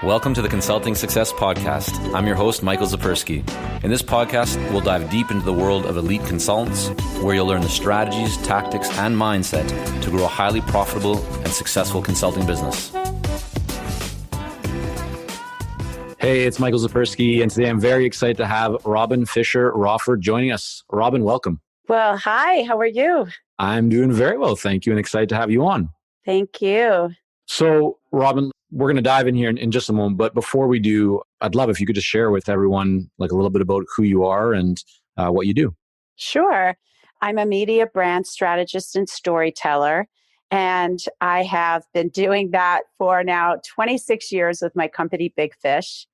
Welcome to the Consulting Success Podcast. I'm your host, Michael Zapersky. In this podcast, we'll dive deep into the world of elite consultants, where you'll learn the strategies, tactics, and mindset to grow a highly profitable and successful consulting business. Hey, it's Michael Zapersky, and today I'm very excited to have Robin Fisher Roffer joining us. Robin, welcome. Well, hi, how are you? I'm doing very well, thank you, and excited to have you on. Thank you. So, Robin, we're going to dive in here in just a moment, but before we do, I'd love if you could just share with everyone like a little bit about who you are and what you do. Sure. I'm a media brand strategist and storyteller, and I have been doing that for now 26 years with my company, Big Fish,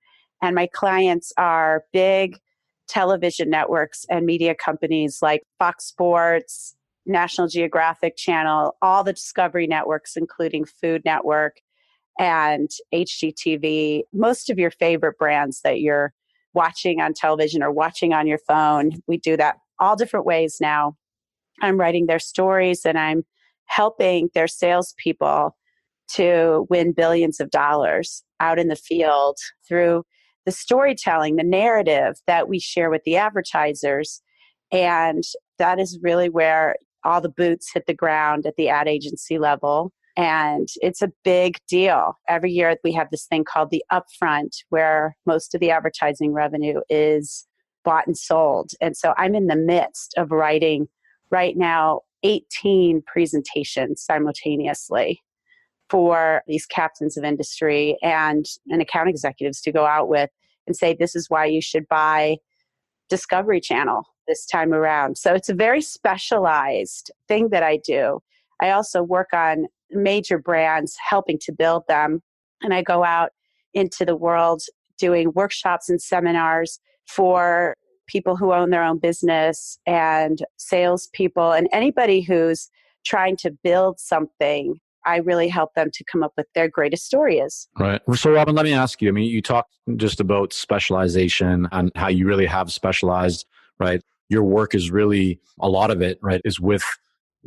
and my clients are big television networks and media companies like Fox Sports, National Geographic Channel, all the Discovery networks, including Food Network and HGTV, most of your favorite brands that you're watching on television or watching on your phone. We do that all different ways now. I'm writing their stories and I'm helping their salespeople to win billions of dollars out in the field through the storytelling, the narrative that we share with the advertisers. And that is really where all the boots hit the ground at the ad agency level. And it's a big deal. Every year we have this thing called the upfront, where most of the advertising revenue is bought and sold. And so I'm in the midst of writing right now 18 presentations simultaneously for these captains of industry and account executives to go out with and say, this is why you should buy Discovery Channel this time around. So it's a very specialized thing that I do. I also work on major brands, helping to build them. And I go out into the world doing workshops and seminars for people who own their own business and salespeople and anybody who's trying to build something. I really help them to come up with their greatest story is. Right. So Robin, let me ask you, you talked just about specialization and how you really have specialized, right? Your work is really, a lot of it, right, is with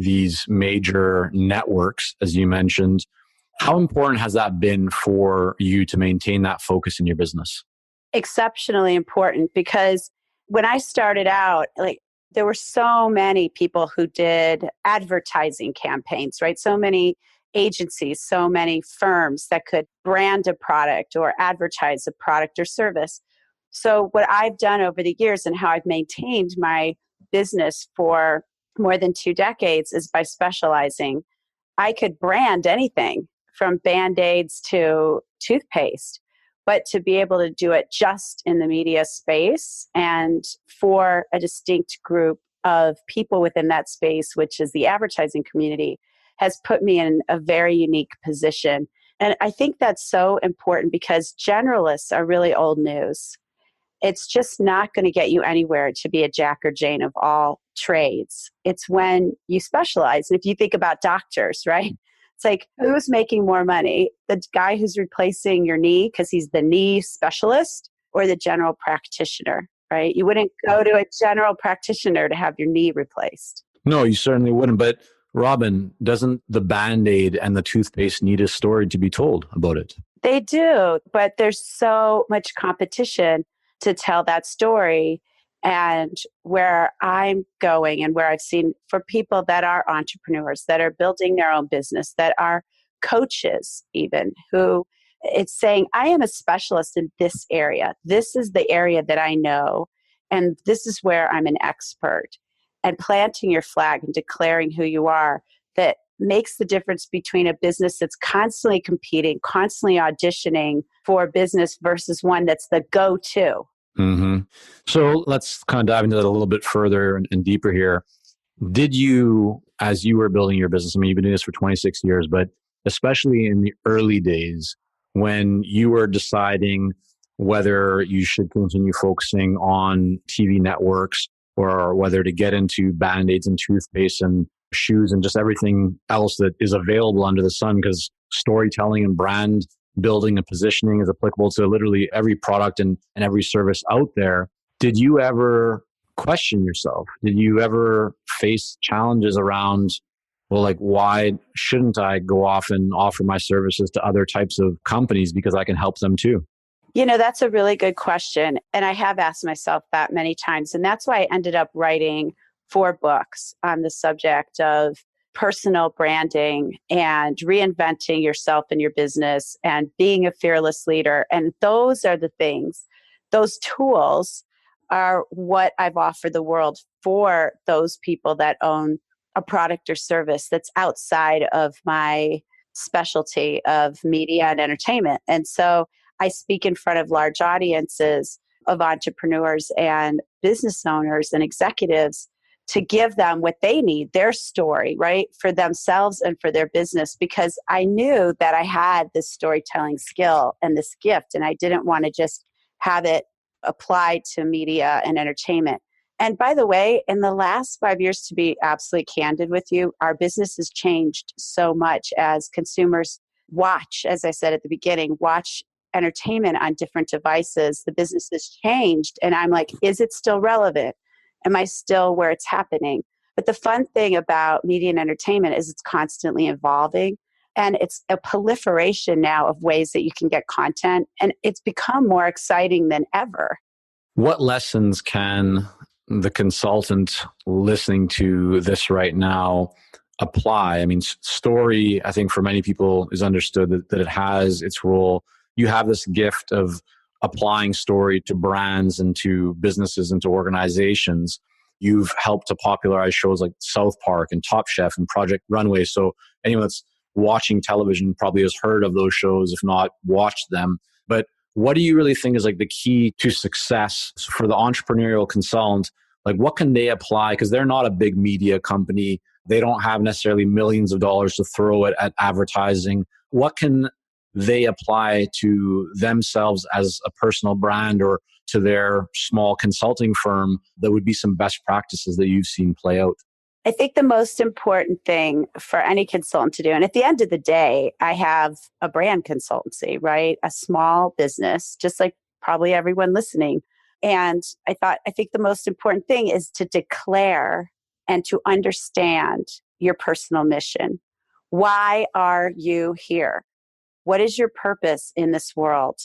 these major networks, as you mentioned. How important has that been for you to maintain that focus in your business? Exceptionally important, because when I started out, there were so many people who did advertising campaigns, right? So many agencies, so many firms that could brand a product or advertise a product or service. So what I've done over the years and how I've maintained my business for more than 2 decades is by specializing. I could brand anything from Band-Aids to toothpaste, but to be able to do it just in the media space and for a distinct group of people within that space, which is the advertising community, has put me in a very unique position. And I think that's so important because generalists are really old news. It's just not going to get you anywhere to be a Jack or Jane of all trades. It's when you specialize. And if you think about doctors, right? It's like, who's making more money? The guy who's replacing your knee because he's the knee specialist, or the general practitioner, right? You wouldn't go to a general practitioner to have your knee replaced. No, you certainly wouldn't. But Robin, doesn't the Band-Aid and the toothpaste need a story to be told about it? They do, but there's so much competition to tell that story. And where I'm going and where I've seen for people that are entrepreneurs, that are building their own business, that are coaches even, who it's saying, I am a specialist in this area. This is the area that I know, and this is where I'm an expert. And planting your flag and declaring who you are, that makes the difference between a business that's constantly competing, constantly auditioning for business versus one that's the go-to. Mm-hmm. So let's kind of dive into that a little bit further and deeper here. Did you, as you were building your business, you've been doing this for 26 years, but especially in the early days when you were deciding whether you should continue focusing on TV networks or whether to get into Band-Aids and toothpaste and shoes and just everything else that is available under the sun, because storytelling and brand building and positioning is applicable to literally every product and every service out there. Did you ever question yourself? Did you ever face challenges around well, like, why shouldn't I go off and offer my services to other types of companies because I can help them too? That's a really good question. And I have asked myself that many times. And that's why I ended up writing 4 books on the subject of personal branding and reinventing yourself and your business and being a fearless leader. And those are the things, those tools are what I've offered the world for those people that own a product or service that's outside of my specialty of media and entertainment. And so I speak in front of large audiences of entrepreneurs and business owners and executives to give them what they need, their story, right, for themselves and for their business, because I knew that I had this storytelling skill and this gift, and I didn't want to just have it applied to media and entertainment. And by the way, in the last 5 years, to be absolutely candid with you, our business has changed so much as consumers watch, as I said at the beginning, watch entertainment on different devices. The business has changed. And I'm like, is it still relevant? Am I still where it's happening? But the fun thing about media and entertainment is it's constantly evolving. And it's a proliferation now of ways that you can get content. And it's become more exciting than ever. What lessons can the consultant listening to this right now apply? I mean, story, I think for many people is understood that it has its role. You have this gift of applying story to brands and to businesses and to organizations. You've helped to popularize shows like South Park and Top Chef and Project Runway. So anyone that's watching television probably has heard of those shows, if not watched them. But what do you really think is like the key to success for the entrepreneurial consultant? Like, what can they apply? Because they're not a big media company. They don't have necessarily millions of dollars to throw at advertising. What can they apply to themselves as a personal brand or to their small consulting firm that would be some best practices that you've seen play out? I think the most important thing for any consultant to do, and at the end of the day, I have a brand consultancy, right? A small business, just like probably everyone listening. And I think the most important thing is to declare and to understand your personal mission. Why are you here? What is your purpose in this world?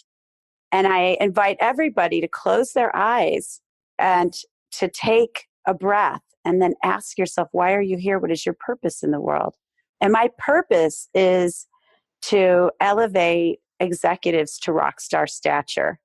And I invite everybody to close their eyes and to take a breath and then ask yourself, why are you here? What is your purpose in the world? And my purpose is to elevate executives to rock star stature.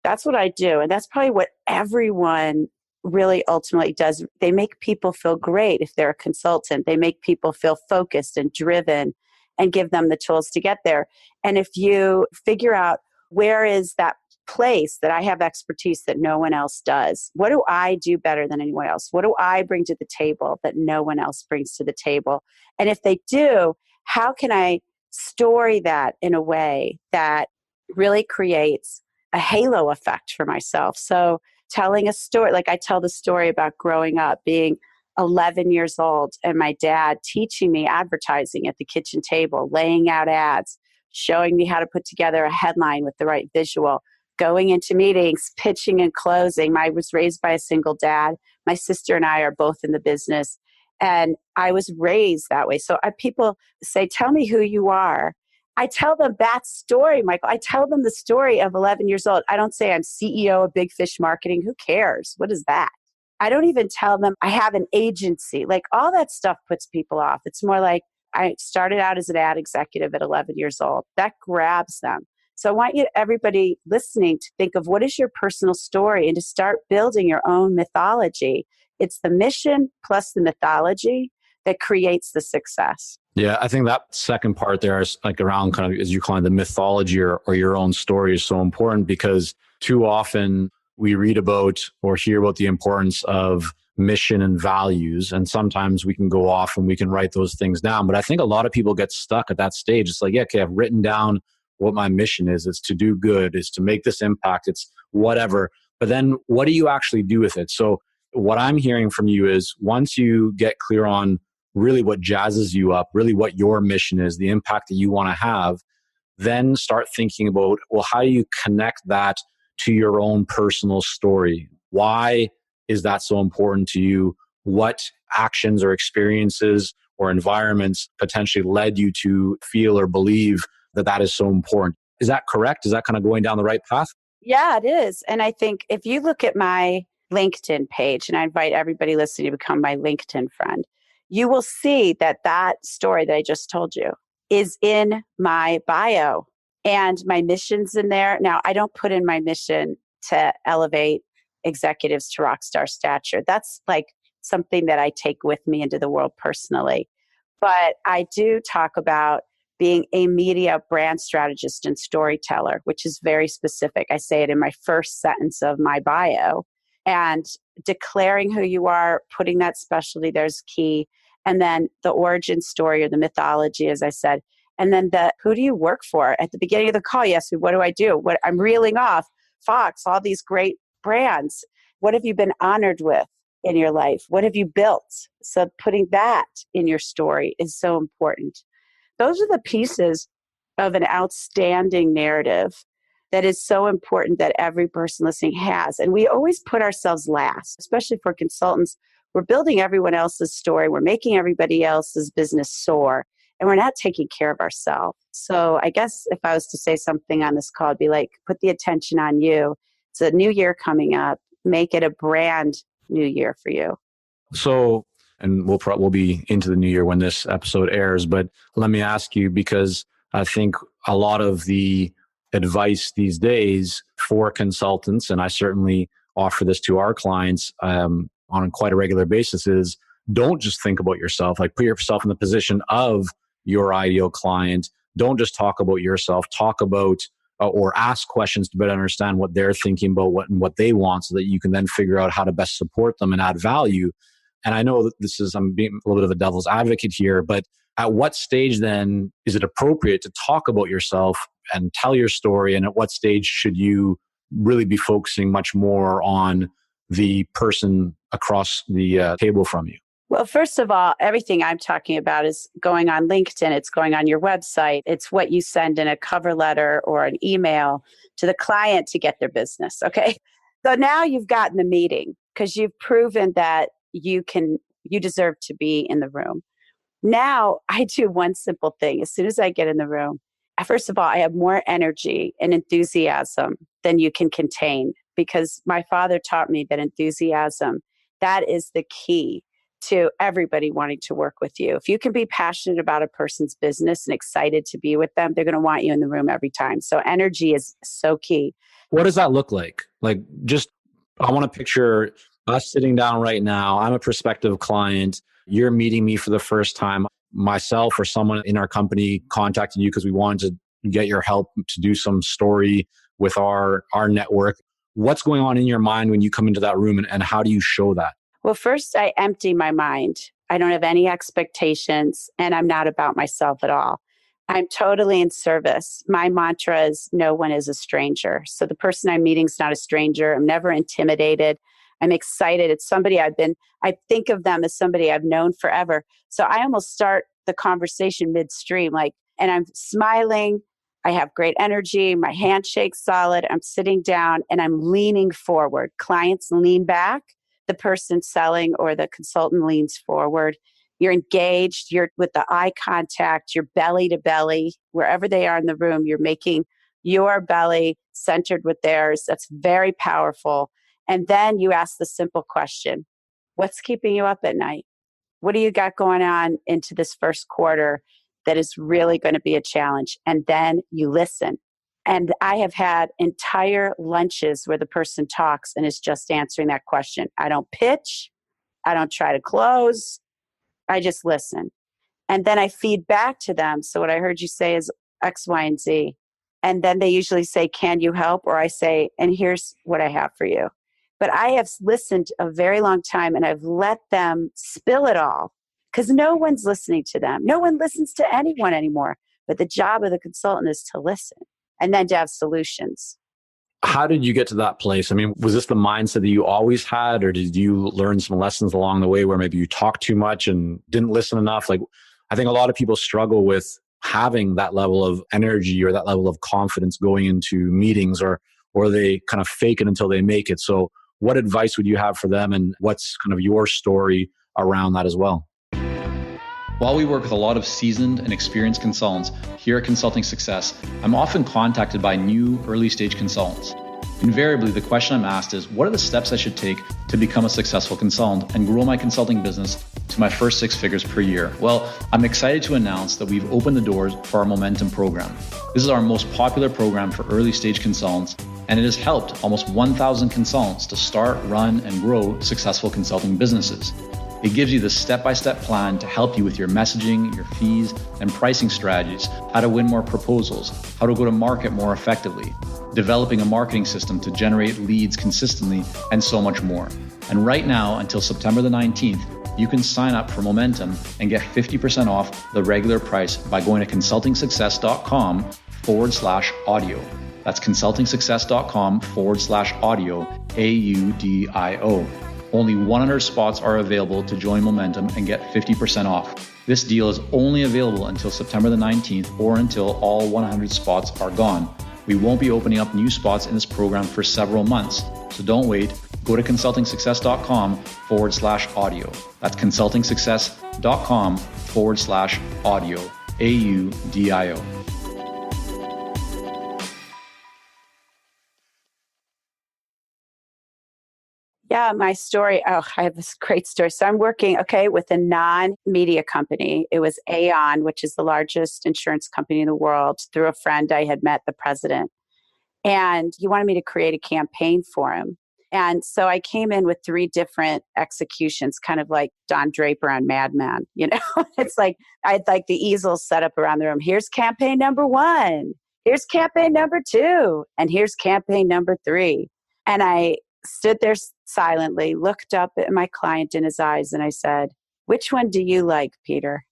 That's what I do. And that's probably what everyone really ultimately does. They make people feel great if they're a consultant. They make people feel focused and driven and give them the tools to get there. And if you figure out where is that place that I have expertise that no one else does, what do I do better than anyone else? What do I bring to the table that no one else brings to the table? And if they do, how can I story that in a way that really creates a halo effect for myself? So telling a story, like I tell the story about growing up, being 11 years old and my dad teaching me advertising at the kitchen table, laying out ads, showing me how to put together a headline with the right visual, going into meetings, pitching and closing. I was raised by a single dad. My sister and I are both in the business. And I was raised that way. So people say, tell me who you are. I tell them that story, Michael. I tell them the story of 11 years old. I don't say I'm CEO of Big Fish Marketing. Who cares? What is that? I don't even tell them I have an agency. Like all that stuff puts people off. It's more like I started out as an ad executive at 11 years old. That grabs them. So I want everybody listening to think of what is your personal story and to start building your own mythology. It's the mission plus the mythology that creates the success. Yeah, I think that second part there is like around kind of, as you call it, the mythology or your own story is so important because too often we read about or hear about the importance of mission and values. And sometimes we can go off and we can write those things down. But I think a lot of people get stuck at that stage. It's like, yeah, okay, I've written down what my mission is. It's to do good, it's to make this impact, it's whatever. But then what do you actually do with it? So what I'm hearing from you is once you get clear on really what jazzes you up, really what your mission is, the impact that you want to have, then start thinking about, well, how do you connect that to your own personal story? Why is that so important to you? What actions or experiences or environments potentially led you to feel or believe that that is so important. Is that correct? Is that kind of going down the right path? Yeah, it is. And I think if you look at my LinkedIn page, and I invite everybody listening to become my LinkedIn friend, you will see that that story that I just told you is in my bio and my mission's in there. Now, I don't put in my mission to elevate executives to rock star stature. That's like something that I take with me into the world personally. But I do talk about being a media brand strategist and storyteller, which is very specific. I say it in my first sentence of my bio. And declaring who you are, putting that specialty there's key. And then the origin story or the mythology, as I said. And then the who do you work for? At the beginning of the call, you asked me, what do I do? What I'm reeling off Fox, all these great brands. What have you been honored with in your life? What have you built? So putting that in your story is so important. Those are the pieces of an outstanding narrative that is so important that every person listening has. And we always put ourselves last, especially for consultants. We're building everyone else's story. We're making everybody else's business soar, and we're not taking care of ourselves. So I guess if I was to say something on this call, it'd be like, put the attention on you. It's a new year coming up. Make it a brand new year for you. So, and we'll be into the new year when this episode airs, but let me ask you, because I think a lot of the advice these days for consultants, and I certainly offer this to our clients on quite a regular basis, is don't just think about yourself. Like, put yourself in the position of your ideal client. Don't just talk about yourself. Talk about or ask questions to better understand what they're thinking about, what they want, so that you can then figure out how to best support them and add value. And I know that I'm being a little bit of a devil's advocate here, but at what stage then is it appropriate to talk about yourself and tell your story? And at what stage should you really be focusing much more on the person across the table from you? Well, first of all, everything I'm talking about is going on LinkedIn. It's going on your website. It's what you send in a cover letter or an email to the client to get their business. Okay. So now you've gotten the meeting because you've proven that you deserve to be in the room. Now I do one simple thing. As soon as I get in the room, first of all, I have more energy and enthusiasm than you can contain, because my father taught me that enthusiasm, that is the key to everybody wanting to work with you. If you can be passionate about a person's business and excited to be with them, they're going to want you in the room every time. So energy is so key. What does that look like? Like, just, I want to picture us sitting down right now. I'm a prospective client. You're meeting me for the first time. Myself or someone in our company contacted you because we wanted to get your help to do some story with our network. What's going on in your mind when you come into that room, and how do you show that? Well, first, I empty my mind. I don't have any expectations, and I'm not about myself at all. I'm totally in service. My mantra is no one is a stranger. So the person I'm meeting is not a stranger. I'm never intimidated. I'm excited. It's somebody I think of them as somebody I've known forever. So I almost start the conversation midstream, and I'm smiling. I have great energy. My handshake's solid. I'm sitting down and I'm leaning forward. Clients lean back. The person selling or the consultant leans forward. You're engaged. You're with the eye contact. You're belly to belly. Wherever they are in the room, you're making your belly centered with theirs. That's very powerful. And then you ask the simple question, what's keeping you up at night? What do you got going on into this first quarter that is really going to be a challenge? And then you listen. And I have had entire lunches where the person talks and is just answering that question. I don't pitch. I don't try to close. I just listen. And then I feed back to them. So what I heard you say is X, Y, and Z. And then they usually say, can you help? Or I say, and here's what I have for you. But I have listened a very long time, and I've let them spill it all, because no one's listening to them. No one listens to anyone anymore. But the job of the consultant is to listen and then to have solutions. How did you get to that place? I mean, was this the mindset that you always had, or did you learn some lessons along the way where maybe you talked too much and didn't listen enough? Like, I think a lot of people struggle with having that level of energy or that level of confidence going into meetings, or they kind of fake it until they make it. So what advice would you have for them, and what's kind of your story around that as well? While we work with a lot of seasoned and experienced consultants here at Consulting Success, I'm often contacted by new early stage consultants. Invariably, the question I'm asked is, what are the steps I should take to become a successful consultant and grow my consulting business to my first 6 figures per year? Well, I'm excited to announce that we've opened the doors for our Momentum program. This is our most popular program for early stage consultants, and it has helped almost 1,000 consultants to start, run, and grow successful consulting businesses. It gives you the step-by-step plan to help you with your messaging, your fees, and pricing strategies, how to win more proposals, how to go to market more effectively, developing a marketing system to generate leads consistently, and so much more. And right now, until September the 19th, you can sign up for Momentum and get 50% off the regular price by going to consultingsuccess.com/audio. That's consultingsuccess.com/audio, AUDIO. Only 100 spots are available to join Momentum and get 50% off. This deal is only available until September the 19th or until all 100 spots are gone. We won't be opening up new spots in this program for several months, so don't wait. Go to consultingsuccess.com/audio. That's consultingsuccess.com/audio, AUDIO. Yeah, my story. Oh, I have this great story. So I'm working, with a non-media company. It was Aon, which is the largest insurance company in the world. Through a friend, I had met the president. And he wanted me to create a campaign for him. And so I came in with 3 different executions, kind of like Don Draper on Mad Men. It's like I had like the easels set up around the room. Here's campaign number 1. Here's campaign number 2. And here's campaign number 3. And I stood there silently, looked up at my client in his eyes, and I said, "Which one do you like, Peter?"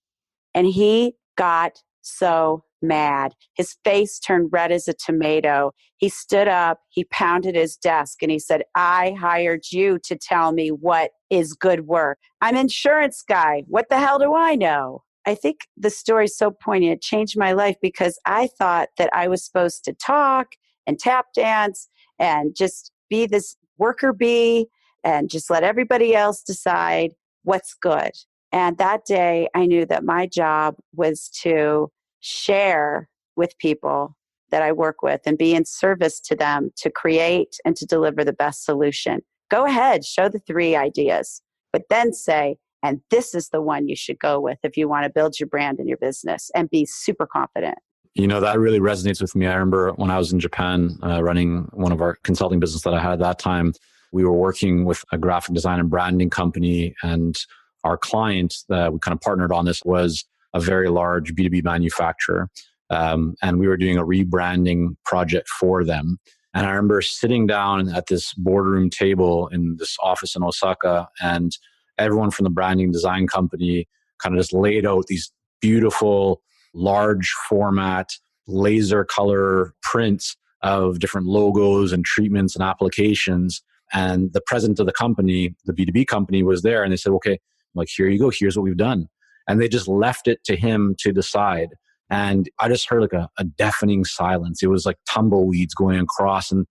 And he got so mad. His face turned red as a tomato. He stood up, he pounded his desk, and he said, "I hired you to tell me what is good work. I'm an insurance guy. What the hell do I know?" I think the story's so poignant. It changed my life because I thought that I was supposed to talk and tap dance and just be this worker bee and just let everybody else decide what's good. And that day, I knew that my job was to share with people that I work with and be in service to them to create and to deliver the best solution. Go ahead, show the 3 ideas, but then say, and this is the one you should go with if you want to build your brand and your business and be super confident. That really resonates with me. I remember when I was in Japan running one of our consulting business that I had at that time, we were working with a graphic design and branding company, and our client that we kind of partnered on this was a very large B2B manufacturer. And we were doing a rebranding project for them. And I remember sitting down at this boardroom table in this office in Osaka, and everyone from the branding design company kind of just laid out these beautiful, large format, laser color prints of different logos and treatments and applications. And the president of the company, the B2B company, was there, and they said, "Okay, like, here you go. Here's what we've done." And they just left it to him to decide. And I just heard like a deafening silence. It was like tumbleweeds going across. And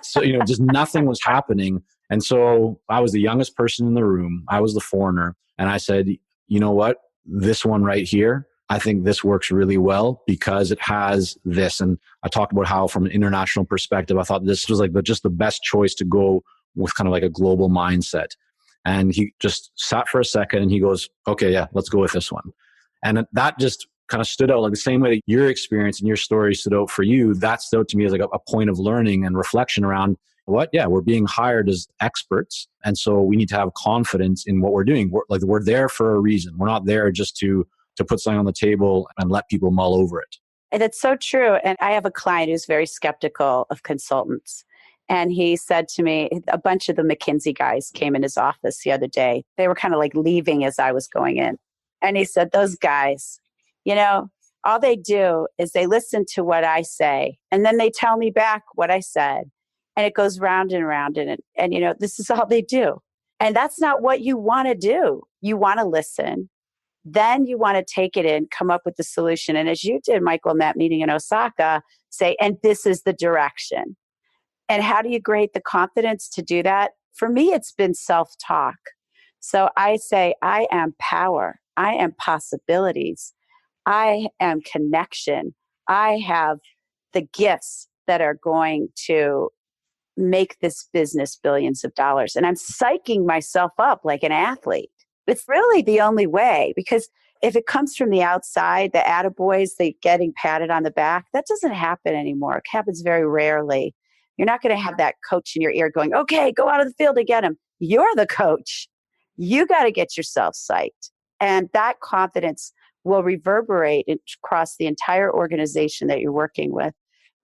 so, just nothing was happening. And so I was the youngest person in the room. I was the foreigner. And I said, "You know what? This one right here, I think this works really well because it has this." And I talked about how from an international perspective, I thought this was like just the best choice to go with kind of like a global mindset. And he just sat for a second and he goes, "Okay, yeah, let's go with this one." And that just kind of stood out like the same way that your experience and your story stood out for you. That stood out to me as like a point of learning and reflection around we're being hired as experts. And so we need to have confidence in what we're doing. We're there for a reason. We're not there just to put something on the table and let people mull over it. And it's so true. And I have a client who's very skeptical of consultants. And he said to me, a bunch of the McKinsey guys came in his office the other day. They were kind of like leaving as I was going in. And he said, "Those guys, all they do is they listen to what I say, and then they tell me back what I said. And it goes round and round. And this is all they do. And that's not what you want to do. You want to listen. Then you want to take it in, come up with the solution. And as you did, Michael, in that meeting in Osaka, say, and this is the direction." And how do you create the confidence to do that? For me, it's been self-talk. So I say, I am power. I am possibilities. I am connection. I have the gifts that are going to make this business billions of dollars. And I'm psyching myself up like an athlete. It's really the only way, because if it comes from the outside, the attaboys, they getting patted on the back, that doesn't happen anymore. It happens very rarely. You're not going to have that coach in your ear going, okay, go out of the field and get him. You're the coach. You got to get yourself psyched. And that confidence will reverberate across the entire organization that you're working with,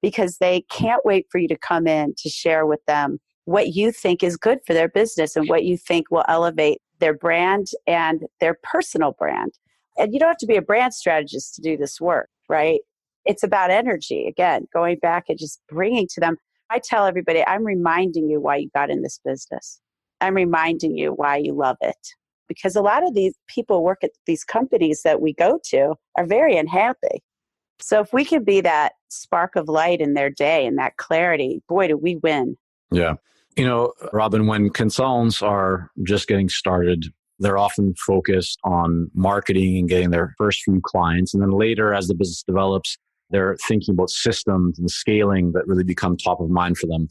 because they can't wait for you to come in to share with them what you think is good for their business and what you think will elevate their brand and their personal brand. And you don't have to be a brand strategist to do this work, right? It's about energy. Again, going back and just bringing to them. I tell everybody, I'm reminding you why you got in this business. I'm reminding you why you love it. Because a lot of these people work at these companies that we go to are very unhappy. So if we can be that spark of light in their day and that clarity, boy, do we win. Yeah. Robin, when consultants are just getting started, they're often focused on marketing and getting their first few clients. And then later, as the business develops, they're thinking about systems and scaling that really become top of mind for them.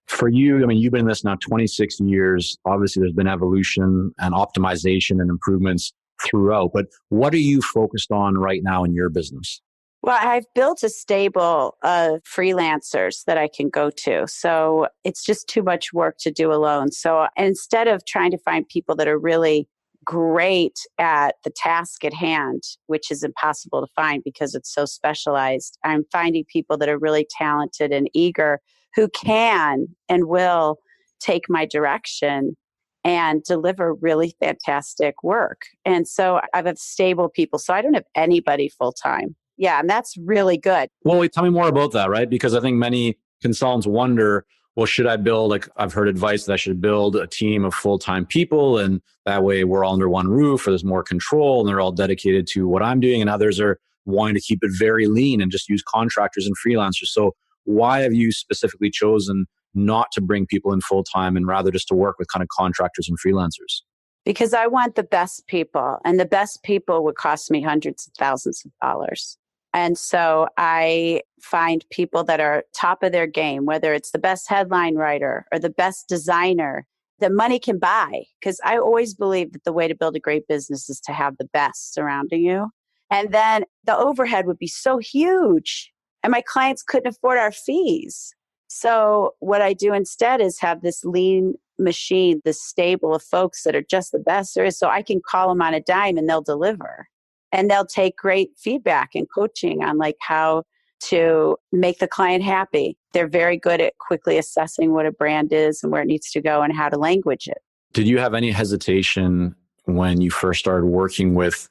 For you, I mean, you've been in this now 26 years. Obviously, there's been evolution and optimization and improvements throughout. But what are you focused on right now in your business? Well, I've built a stable of freelancers that I can go to. So it's just too much work to do alone. So instead of trying to find people that are really great at the task at hand, which is impossible to find because it's so specialized, I'm finding people that are really talented and eager who can and will take my direction and deliver really fantastic work. And so I have stable people. So I don't have anybody full time. Yeah, and that's really good. Well, wait, tell me more about that, right? Because I think many consultants wonder, well, should I build, like I've heard advice that I should build a team of full-time people, and that way we're all under one roof, or there's more control and they're all dedicated to what I'm doing, and others are wanting to keep it very lean and just use contractors and freelancers. So why have you specifically chosen not to bring people in full-time and rather just to work with kind of contractors and freelancers? Because I want the best people, and the best people would cost me hundreds of thousands of dollars. And so I find people that are top of their game, whether it's the best headline writer or the best designer that money can buy. Because I always believe that the way to build a great business is to have the best surrounding you. And then the overhead would be so huge, and my clients couldn't afford our fees. So what I do instead is have this lean machine, this stable of folks that are just the best there is. So I can call them on a dime and they'll deliver. And they'll take great feedback and coaching on like how to make the client happy. They're very good at quickly assessing what a brand is and where it needs to go and how to language it. Did you have any hesitation when you first started working with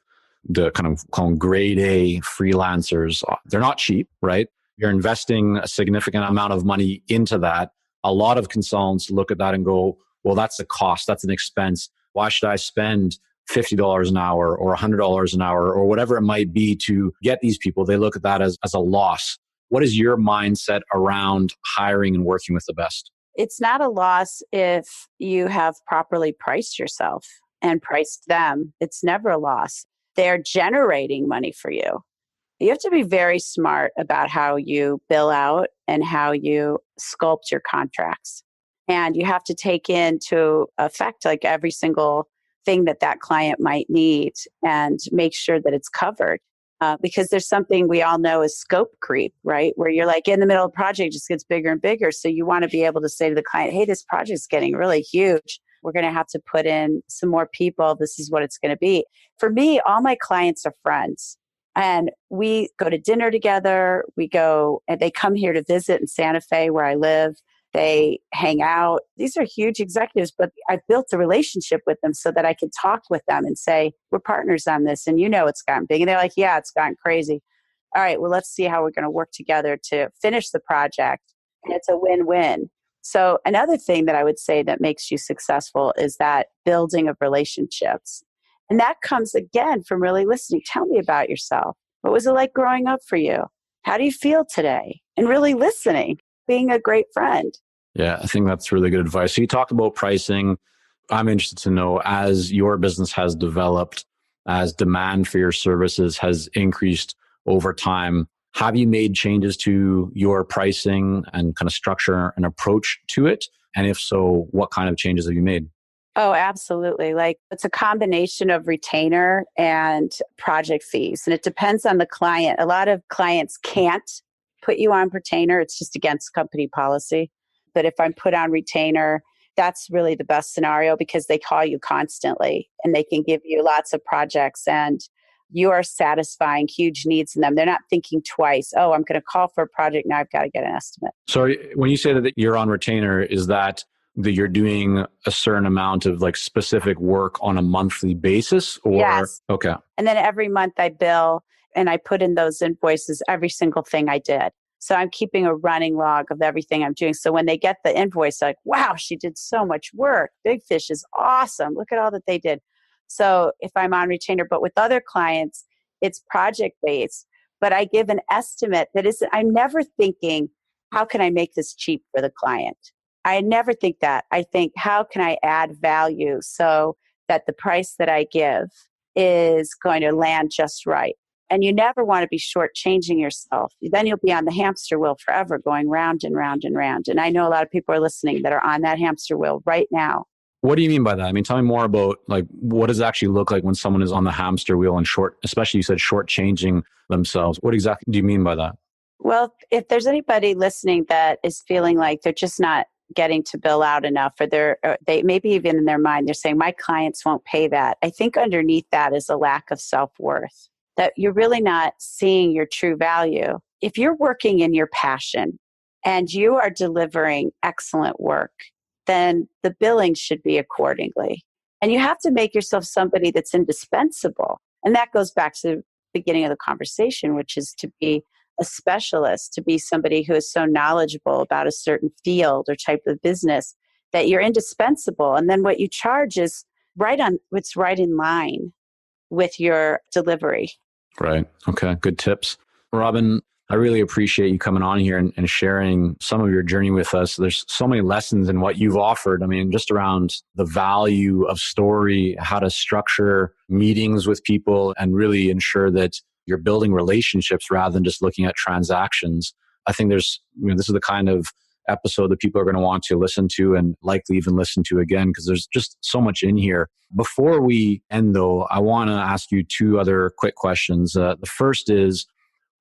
the kind of call them grade A freelancers? They're not cheap, right? You're investing a significant amount of money into that. A lot of consultants look at that and go, well, that's a cost, that's an expense. Why should I spend $50 an hour or $100 an hour or whatever it might be to get these people? They look at that as a loss. What is your mindset around hiring and working with the best? It's not a loss if you have properly priced yourself and priced them. It's never a loss. They're generating money for you. You have to be very smart about how you bill out and how you sculpt your contracts. And you have to take into effect like every single thing that that client might need and make sure that it's covered. Because there's something we all know is scope creep, right? Where you're like in the middle of a project, it just gets bigger and bigger. So you want to be able to say to the client, hey, this project's getting really huge. We're going to have to put in some more people. This is what it's going to be. For me, all my clients are friends. And we go to dinner together. We go and they come here to visit in Santa Fe where I live. They hang out. These are huge executives, but I've built a relationship with them so that I can talk with them and say, we're partners on this. And you know, it's gotten big. And they're like, yeah, it's gotten crazy. All right, well, let's see how we're going to work together to finish the project. And it's a win-win. So another thing that I would say that makes you successful is that building of relationships. And that comes again from really listening. Tell me about yourself. What was it like growing up for you? How do you feel today? And really listening, being a great friend. Yeah, I think that's really good advice. So you talked about pricing. I'm interested to know, as your business has developed as demand for your services has increased over time. Have you made changes to your pricing and kind of structure and approach to it? And if so, what kind of changes have you made? Oh, absolutely. Like it's a combination of retainer and project fees. And it depends on the client. A lot of clients can't put you on retainer. It's just against company policy. But if I'm put on retainer, that's really the best scenario because they call you constantly and they can give you lots of projects and you are satisfying huge needs in them. They're not thinking twice. Oh, I'm going to call for a project. Now I've got to get an estimate. So when you say that you're on retainer, is that you're doing a certain amount of like specific work on a monthly basis or? Yes. Okay. And then every month I bill and I put in those invoices, every single thing I did. So I'm keeping a running log of everything I'm doing. So when they get the invoice, they're like, wow, she did so much work. Big Fish is awesome. Look at all that they did. So if I'm on retainer, but with other clients, it's project based, but I give an estimate that isn't, I'm never thinking, how can I make this cheap for the client? I never think that. I think, how can I add value so that the price that I give is going to land just right? And you never want to be shortchanging yourself. Then you'll be on the hamster wheel forever, going round and round and round. And I know a lot of people are listening that are on that hamster wheel right now. What do you mean by that? I mean, tell me more about like what does it actually look like when someone is on the hamster wheel and especially you said shortchanging themselves. What exactly do you mean by that? Well, if there's anybody listening that is feeling like they're just not getting to bill out enough, or they maybe even in their mind, they're saying, my clients won't pay that. I think underneath that is a lack of self-worth, that you're really not seeing your true value. If you're working in your passion and you are delivering excellent work, then the billing should be accordingly. And you have to make yourself somebody that's indispensable. And that goes back to the beginning of the conversation, which is to be a specialist, to be somebody who is so knowledgeable about a certain field or type of business that you're indispensable. And then what you charge is what's right in line with your delivery. Right. Okay. Good tips. Robin, I really appreciate you coming on here and sharing some of your journey with us. There's so many lessons in what you've offered. I mean, just around the value of story, how to structure meetings with people and really ensure that you're building relationships rather than just looking at transactions. I think this is the kind of episode that people are going to want to listen to and likely even listen to again, because there's just so much in here. Before we end though, I want to ask you two other quick questions. The first is,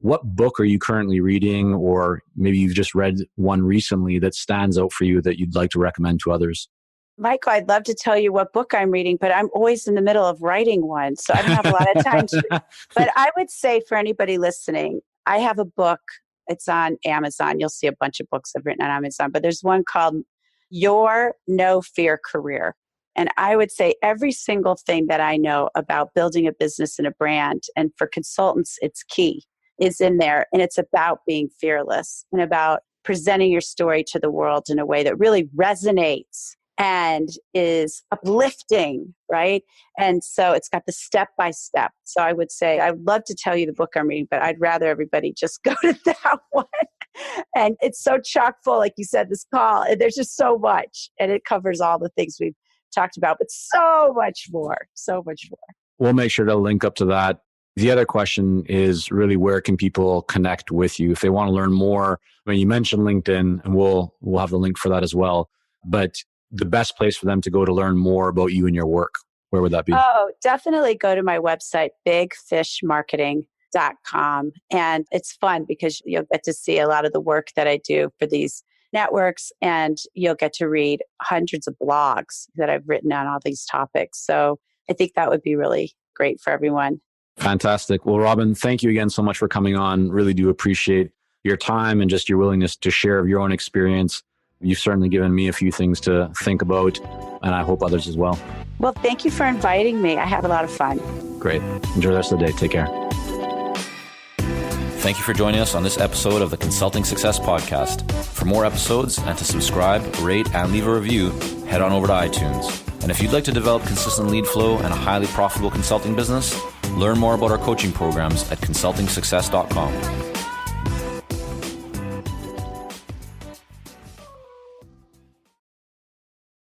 what book are you currently reading, or maybe you've just read one recently that stands out for you that you'd like to recommend to others? Michael, I'd love to tell you what book I'm reading, but I'm always in the middle of writing one. So I don't have a lot of time to. But I would say for anybody listening, I have a book. It's on Amazon. You'll see a bunch of books I've written on Amazon, but there's one called Your No Fear Career. And I would say every single thing that I know about building a business and a brand, and for consultants, it's key, is in there. And it's about being fearless and about presenting your story to the world in a way that really resonates and is uplifting, right? And so it's got the step by step. So I would say, I'd love to tell you the book I'm reading, but I'd rather everybody just go to that one. And it's so chock full, like you said, this call. And there's just so much. And it covers all the things we've talked about, but so much more. We'll make sure to link up to that. The other question is really, where can people connect with you if they want to learn more? I mean, you mentioned LinkedIn, and we'll have the link for that as well. But the best place for them to go to learn more about you and your work, where would that be? Oh, definitely go to my website, bigfishmarketing.com. And it's fun because you'll get to see a lot of the work that I do for these networks, and you'll get to read hundreds of blogs that I've written on all these topics. So I think that would be really great for everyone. Fantastic. Well, Robin, thank you again so much for coming on. Really do appreciate your time and just your willingness to share your own experience. You've certainly given me a few things to think about, and I hope others as well. Well, thank you for inviting me. I had a lot of fun. Great. Enjoy the rest of the day. Take care. Thank you for joining us on this episode of the Consulting Success Podcast. For more episodes and to subscribe, rate, and leave a review, head on over to iTunes. And if you'd like to develop consistent lead flow and a highly profitable consulting business, learn more about our coaching programs at consultingsuccess.com.